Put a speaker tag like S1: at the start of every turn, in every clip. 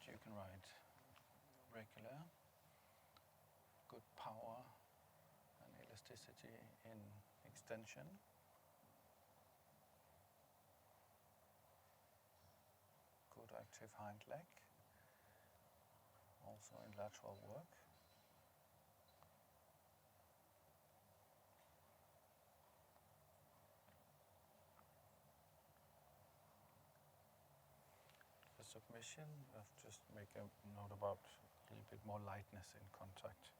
S1: you can write regular, good power and elasticity in extension, good active hind leg, also in lateral work. For submission, just make a note about a little bit more lightness in contact.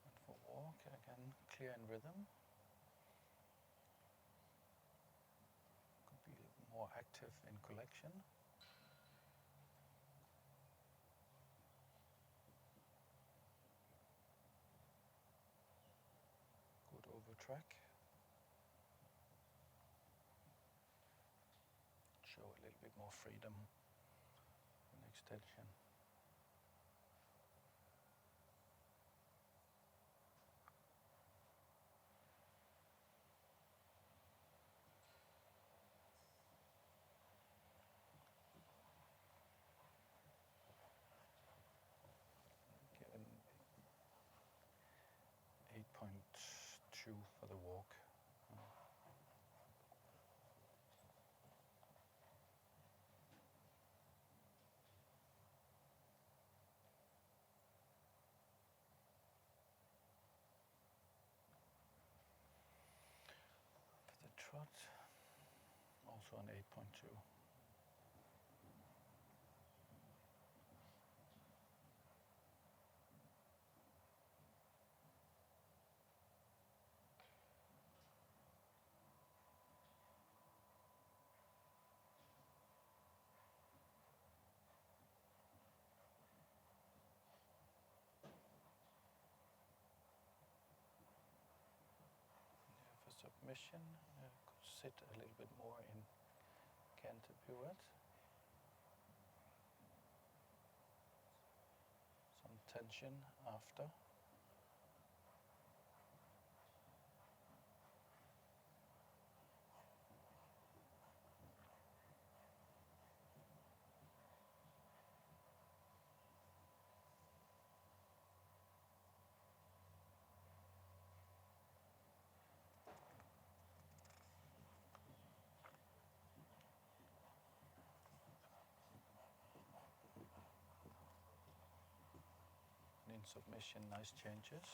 S1: And for walk, again, clear in rhythm. Could be more active in collection. Good over track. Show a little bit more freedom in extension. Give an 8.2 for the walk. For the trot, also an 8.2. For submission, could sit a little bit more in canter pirouette. Some tension after. And in submission, nice changes.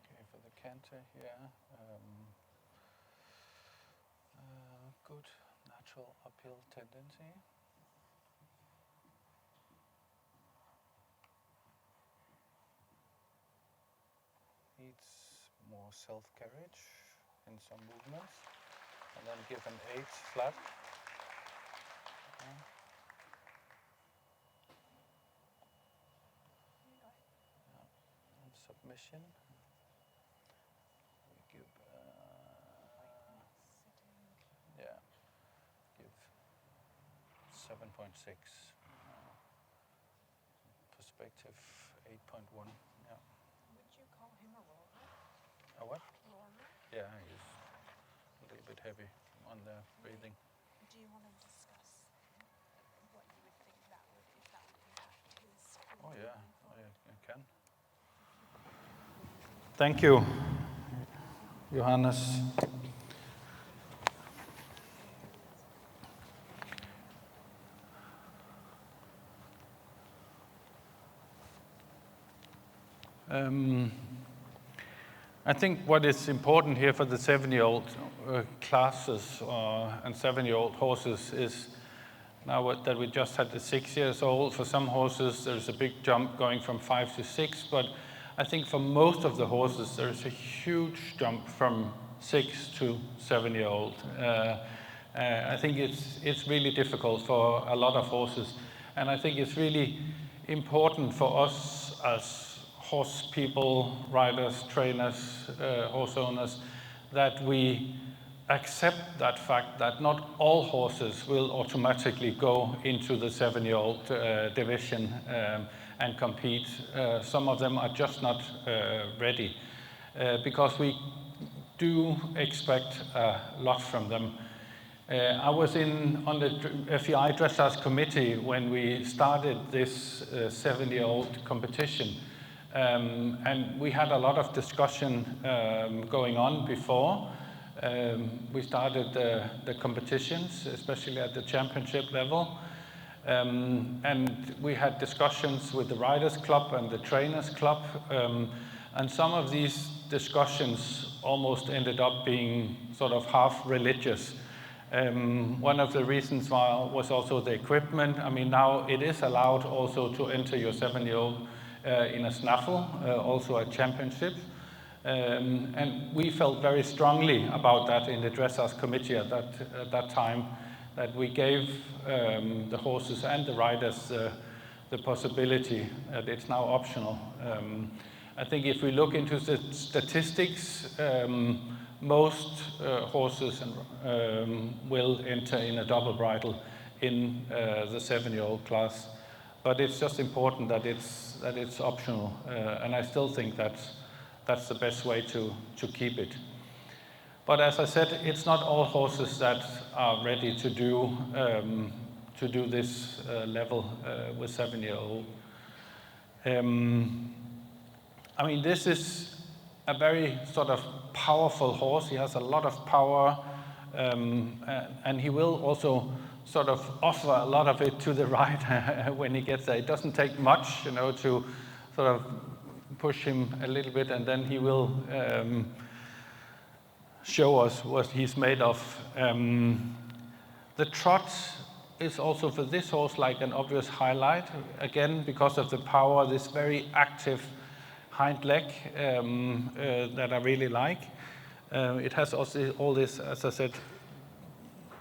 S1: Okay, for the canter here, good natural uphill tendency. Needs more self-carriage in some movements. And then give an 8 flat. And submission. We give, give 7.6. Perspective 8.1. Yeah.
S2: Would you call him a roller?
S1: A what?
S2: Roller?
S1: Yeah, he's a little bit heavy on the breathing.
S2: Do you want to discuss what you would think that would, if that would impact his?
S1: Oh yeah, I can. Thank you. Johannes. I think what is important here for the 7-year-old classes and 7-year-old horses is now that we just had the 6 years old. For some horses, there's a big jump going from 5 to 6, but I think for most of the horses, there's a huge jump from 6 to 7-year-old. I think it's really difficult for a lot of horses, and I think it's really important for us as horse people, riders, trainers, horse owners, that we accept that fact that not all horses will automatically go into the 7-year-old division and compete. Some of them are just not ready because we do expect a lot from them. I was on the FEI Dressage Committee when we started this 7-year-old competition. And we had a lot of discussion going on before. We started the competitions, especially at the championship level. And we had discussions with the Riders Club and the Trainers Club. And some of these discussions almost ended up being sort of half religious. One of the reasons was also the equipment. I mean, now it is allowed also to enter your 7-year-old in a snaffle, also a championship. And we felt very strongly about that in the Dressage Committee at that time, that we gave the horses and the riders the possibility that it's now optional. I think if we look into the statistics, most horses will enter in a double bridle in the 7-year-old class. But it's just important that it's optional, and I still think that's the best way to keep it. But as I said, it's not all horses that are ready to do this level with 7-year-old. I mean, this is a very sort of powerful horse. He has a lot of power, and he will also sort of offer a lot of it to the rider when he gets there. It doesn't take much, to sort of push him a little bit, and then he will show us what he's made of. The trot is also for this horse like an obvious highlight, again, because of the power, this very active hind leg that I really like. It has also all this, as I said,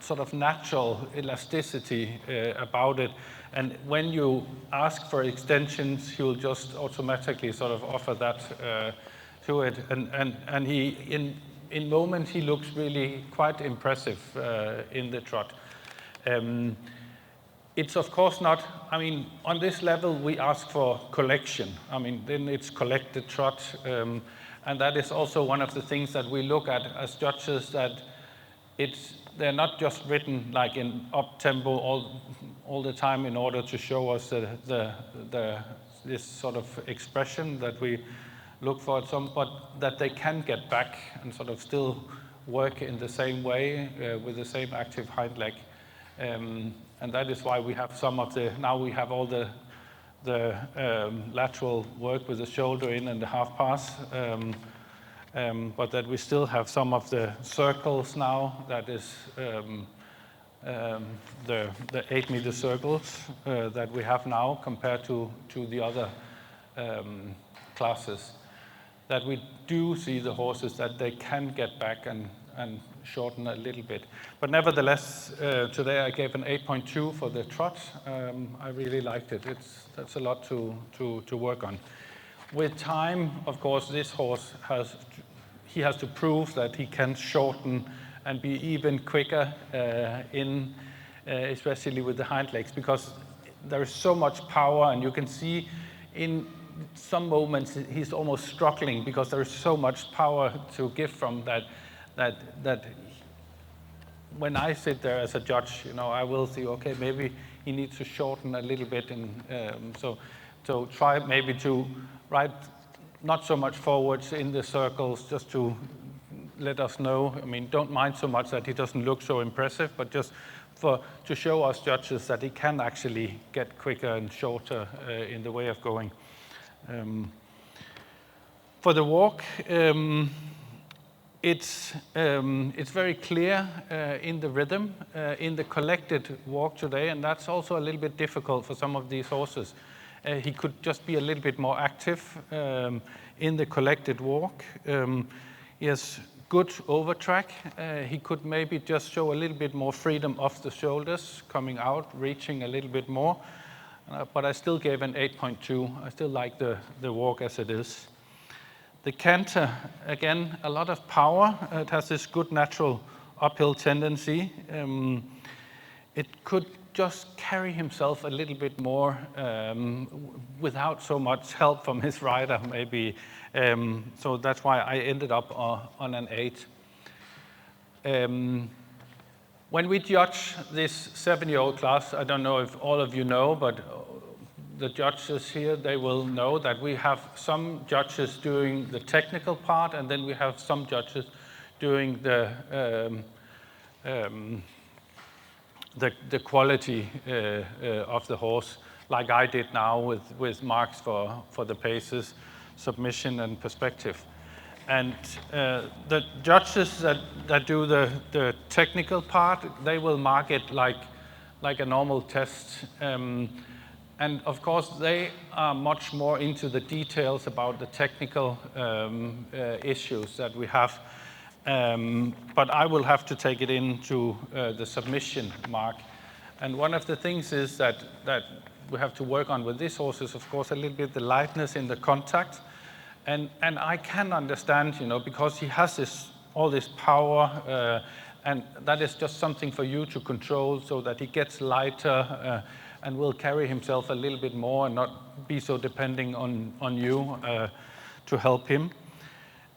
S1: sort of natural elasticity about it. And when you ask for extensions, he'll just automatically sort of offer that to it. And he, in moments, he looks really quite impressive in the trot. It's of course not, I mean, on this level, we ask for collection. I mean, then it's collected trot. And that is also one of the things that we look at as judges, that they're not just written like in up tempo all the time in order to show us this sort of expression that we look for at some, but that they can get back and sort of still work in the same way with the same active hind leg. And that is why we have now we have all the lateral work with the shoulder in and the half pass. But that we still have some of the circles now, that is the 8-meter circles that we have now compared to the other classes. That we do see the horses that they can get back and shorten a little bit. But nevertheless, today I gave an 8.2 for the trot. I really liked it. That's a lot to work on. With time, of course, this horse has to prove that he can shorten and be even quicker especially with the hind legs, because there is so much power, and you can see in some moments he's almost struggling because there is so much power to give from that when I sit there as a judge, I will see, okay, maybe he needs to shorten a little bit, and so try maybe to ride not so much forwards in the circles, just to let us know. I mean, don't mind so much that he doesn't look so impressive, but just to show us judges that he can actually get quicker and shorter in the way of going. For the walk, it's very clear in the rhythm, in the collected walk today, and that's also a little bit difficult for some of these horses. He could just be a little bit more active in the collected walk. He has good overtrack. He could maybe just show a little bit more freedom off the shoulders, coming out, reaching a little bit more. But I still gave an 8.2. I still like the walk as it is. The canter, again, a lot of power. It has this good natural uphill tendency. It could just carry himself a little bit more without so much help from his rider, maybe. So that's why I ended up on an 8. When we judge this 7-year-old class, I don't know if all of you know, but the judges here, they will know that we have some judges doing the technical part, and then we have some judges doing the quality of the horse, like I did now with marks for the paces, submission, and perspective. And the judges that do the technical part, they will mark it like a normal test. And of course, they are much more into the details about the technical issues that we have. But I will have to take it into the submission mark. And one of the things is that we have to work on with this horse is, of course, a little bit the lightness in the contact. And I can understand, because he has all this power, and that is just something for you to control so that he gets lighter and will carry himself a little bit more and not be so depending on you to help him.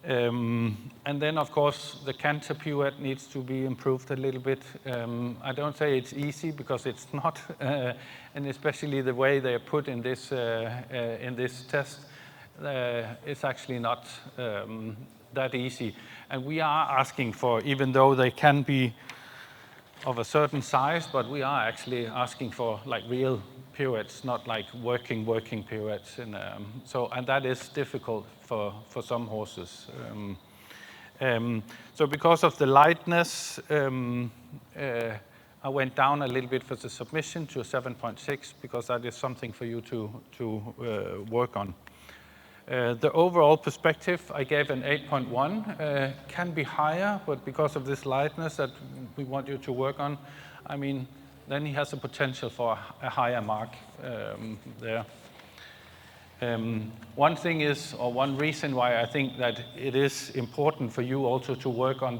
S1: And then, of course, the canter pirouette needs to be improved a little bit. I don't say it's easy because it's not, and especially the way they are put in this test, it's actually not that easy. And we are asking for, even though they can be of a certain size, but we are actually asking for like real pirouettes, not like working pirouettes. And that is difficult for some horses. So because of the lightness, I went down a little bit for the submission to 7.6 because that is something for you to work on. The overall perspective, I gave an 8.1. Can be higher, but because of this lightness that we want you to work on, I mean, then he has a potential for a higher mark there. One thing is, or one reason why I think that it is important for you also to work on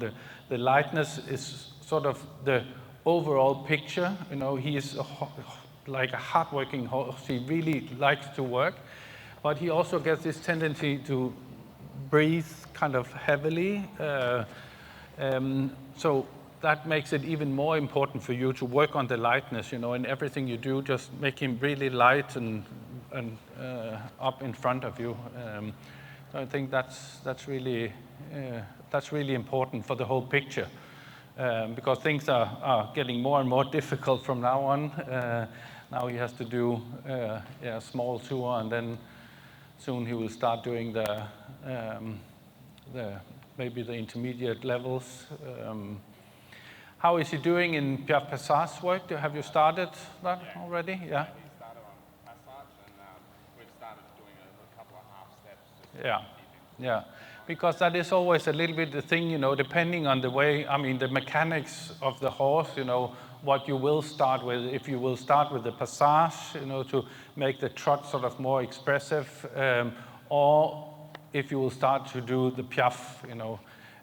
S1: the lightness is sort of the overall picture. He is like a hardworking horse. He really likes to work. But he also gets this tendency to breathe kind of heavily. So that makes it even more important for you to work on the lightness. In everything you do, just make him really light and up in front of you. So I think that's really important for the whole picture. Because things are getting more and more difficult from now on. Now he has to do a small tour, and then soon he will start doing maybe the intermediate levels. How is he doing in Piaf Passage work? Have you started that already? Yeah.
S3: He started on Passage, and we've started doing a couple of half steps.
S1: Yeah. Because that is always a little bit the thing, depending on the way, the mechanics of the horse, what you will start with. If you will start with the Passage, to make the trot sort of more expressive, or if you will start to do the Piaf,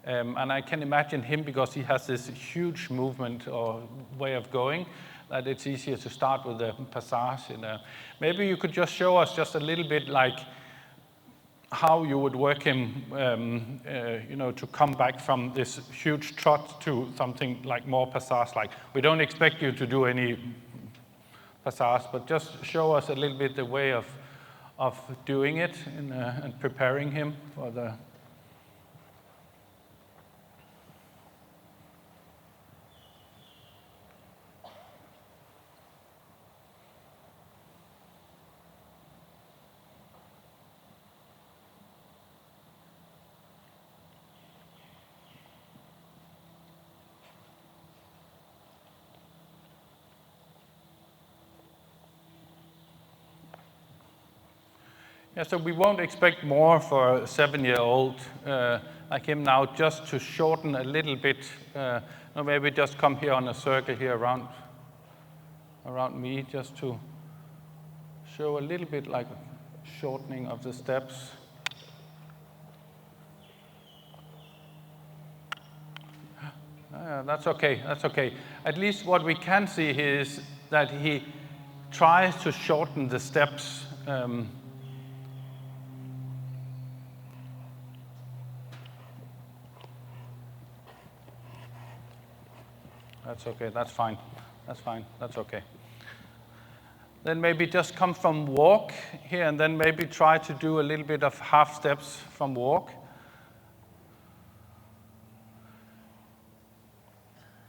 S1: and I can imagine him, because he has this huge movement or way of going, that it's easier to start with the Passage. Maybe you could just show us just a little bit like how you would work him, to come back from this huge trot to something like more Passage. Like, we don't expect you to do any Passage, but just show us a little bit the way of doing it and preparing him for the... Yeah, so we won't expect more for a 7-year-old like him now, just to shorten a little bit. Or maybe just come here on a circle here around me, just to show a little bit like shortening of the steps. That's okay, that's okay. At least what we can see here is that he tries to shorten the steps. That's okay, that's fine, that's okay. Then maybe just come from walk here, and then maybe try to do a little bit of half steps from walk.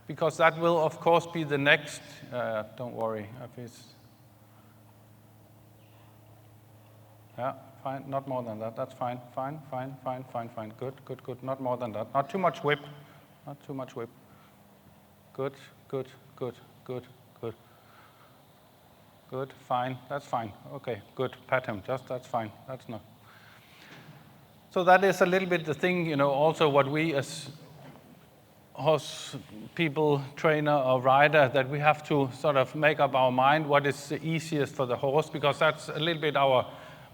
S1: Because that will, of course, be the next, don't worry, yeah, fine, not more than that, that's fine, fine, good, not more than that. Not too much whip, Good, fine, that's fine, okay, good, pat him, just, that's fine, that's not. So that is a little bit the thing, also what we as horse people, trainer or rider, that we have to sort of make up our mind what is the easiest for the horse, because that's a little bit our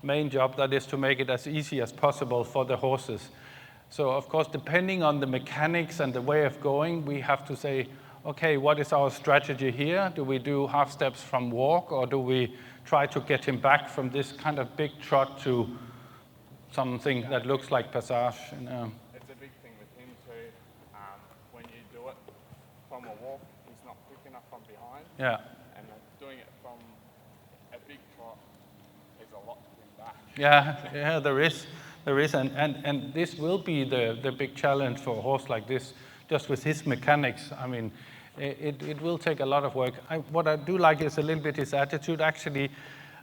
S1: main job, that is to make it as easy as possible for the horses. So of course, depending on the mechanics and the way of going, we have to say, okay, what is our strategy here? Do we do half steps from walk, or do we try to get him back from this kind of big trot to something that looks like passage?
S3: It's a big thing with him too. When you do it from a walk, he's not quick enough from behind.
S1: Yeah.
S3: And doing it from a big trot is a lot to bring back.
S1: Yeah, there is, and this will be the big challenge for a horse like this, just with his mechanics. I mean, it will take a lot of work. What I do like is a little bit his attitude, actually.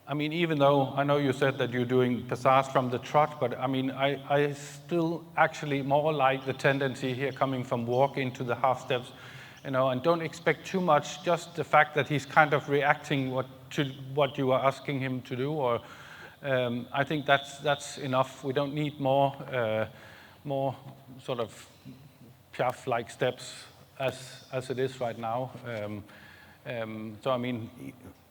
S1: I mean, even though I know you said that you're doing passage from the trot, but I mean, I still actually more like the tendency here coming from walk into the half steps, and don't expect too much, just the fact that he's kind of reacting to what you are asking him to do, or I think that's enough. We don't need more sort of Piaf-like steps as it is right now. So I mean,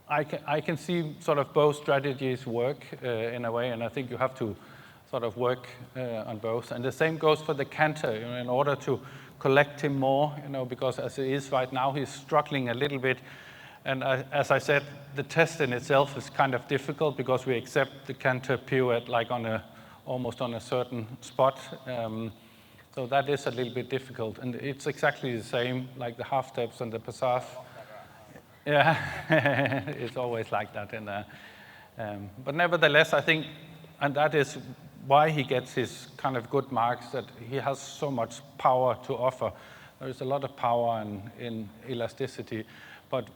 S1: I can see sort of both strategies work in a way, and I think you have to sort of work on both. And the same goes for the canter, in order to collect him more, because as it is right now, he's struggling a little bit. And as I said, the test in itself is kind of difficult, because we accept the canter pirouette like almost on a certain spot. So that is a little bit difficult. And it's exactly the same, like the half steps and the passage. Yeah, it's always like that. But nevertheless, I think, and that is why he gets his kind of good marks, that he has so much power to offer. There is a lot of power in elasticity. But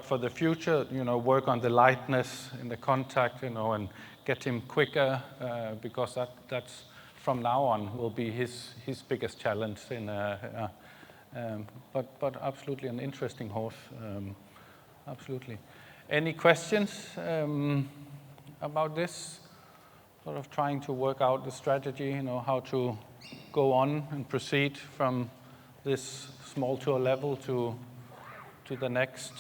S1: for the future, work on the lightness in the contact, and get him quicker, because that's from now on will be his biggest challenge. But absolutely an interesting horse. Absolutely. Any questions about this? Sort of trying to work out the strategy, how to go on and proceed from this small tour level to the next.